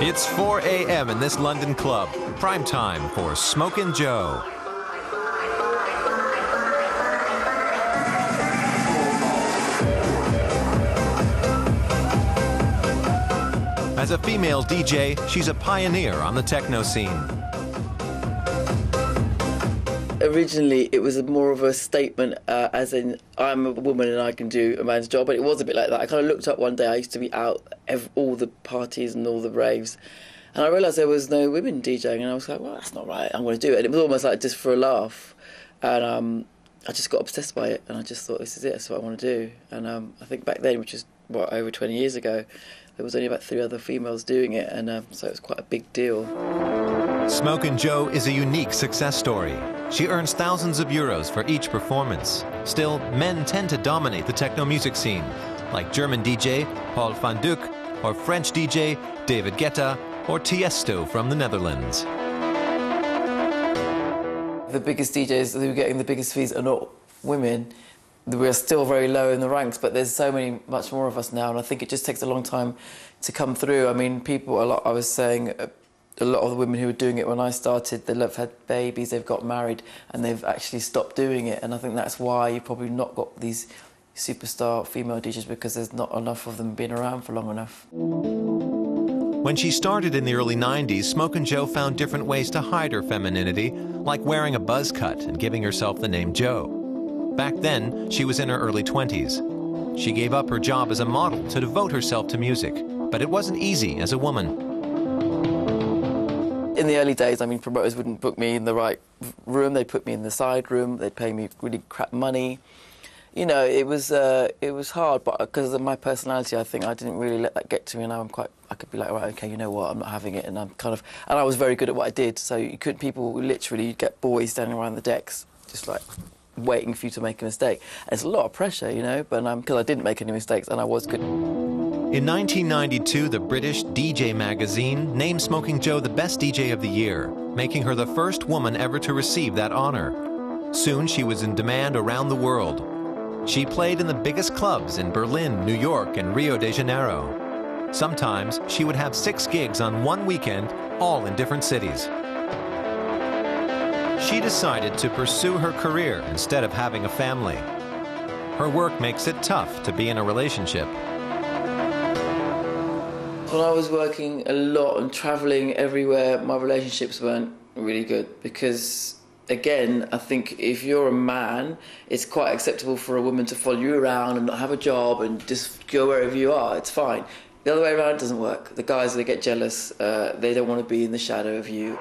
It's 4 a.m. in this London club. Prime time for Smokin Joe. As a female DJ, she's a pioneer on the techno scene. Originally, it was more of a statement, as in, I'm a woman and I can do a man's job, but it was a bit like that. I kind of looked up one day, I used to be out all the parties and all the raves, and I realised there was no women DJing, and I was like, well, that's not right, I'm going to do it. And it was almost like just for a laugh, and I just got obsessed by it, and I just thought, this is it, that's what I want to do. And I think back then, which is, what, over 20 years ago, there was only about 3 other females doing it, and so it was quite a big deal. Smokin Joe is a unique success story. She earns thousands of euros for each performance. Still, men tend to dominate the techno music scene, like German DJ Paul van Dyk, or French DJ David Guetta, or Tiesto from the Netherlands. The biggest DJs who are getting the biggest fees are not women. We're still very low in the ranks, but there's much more of us now, and I think it just takes a long time to come through. I mean, I was saying, a lot of the women who were doing it when I started, they've had babies, they've got married, and they've actually stopped doing it. And I think that's why you've probably not got these superstar female DJs, because there's not enough of them being around for long enough. When she started in the early 90s, Smokin Joe found different ways to hide her femininity, like wearing a buzz cut and giving herself the name Joe. Back then, she was in her early 20s. She gave up her job as a model to devote herself to music, but it wasn't easy as a woman. In the early days, I mean, promoters wouldn't book me in the right room. They'd put me in the side room. They'd pay me really crap money. You know, it was hard, but because of my personality, I think I didn't really let that get to me. And now I could be like, right, okay, you know what, I'm not having it. And and I was very good at what I did. So you'd get boys standing around the decks, just like waiting for you to make a mistake. And it's a lot of pressure, you know, but because I didn't make any mistakes and I was good. In 1992, the British DJ magazine named Smokin Joe the best DJ of the year, making her the first woman ever to receive that honor. Soon she was in demand around the world. She played in the biggest clubs in Berlin, New York, and Rio de Janeiro. Sometimes she would have 6 gigs on one weekend, all in different cities. She decided to pursue her career instead of having a family. Her work makes it tough to be in a relationship. When I was working a lot and travelling everywhere, my relationships weren't really good because, again, I think if you're a man, it's quite acceptable for a woman to follow you around and not have a job and just go wherever you are. It's fine. The other way around doesn't work. The guys, they get jealous. They don't want to be in the shadow of you.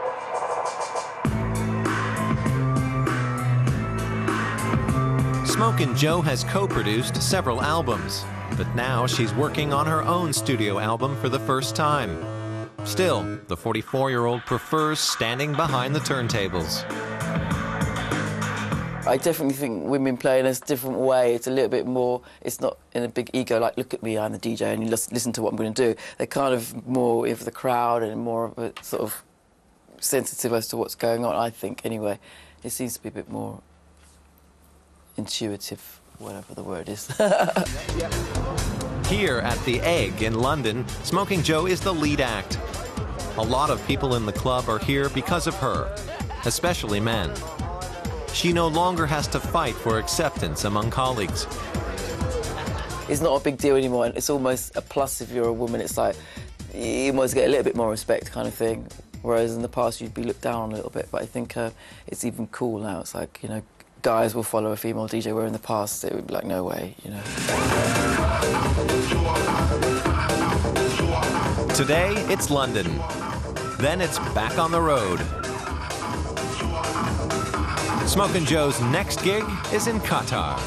Smokin Joe has co-produced several albums, but now she's working on her own studio album for the first time. Still, the 44-year-old prefers standing behind the turntables. I definitely think women play in a different way. It's a little bit more, it's not in a big ego, like, look at me, I'm the DJ, and you listen to what I'm going to do. They're kind of more in for the crowd and more of a sort of sensitive as to what's going on, I think, anyway. It seems to be a bit more intuitive, whatever the word is. Here at The Egg in London, Smokin Joe is the lead act. A lot of people in the club are here because of her, especially men. She no longer has to fight for acceptance among colleagues. It's not a big deal anymore, and it's almost a plus if you're a woman. It's like, you almost get a little bit more respect kind of thing, whereas in the past you'd be looked down on a little bit, but I think it's even cool now. It's like, you know, guys will follow a female DJ, where in the past it would be like, no way, you know. Today, it's London. Then it's back on the road. Smokin Joe's next gig is in Qatar.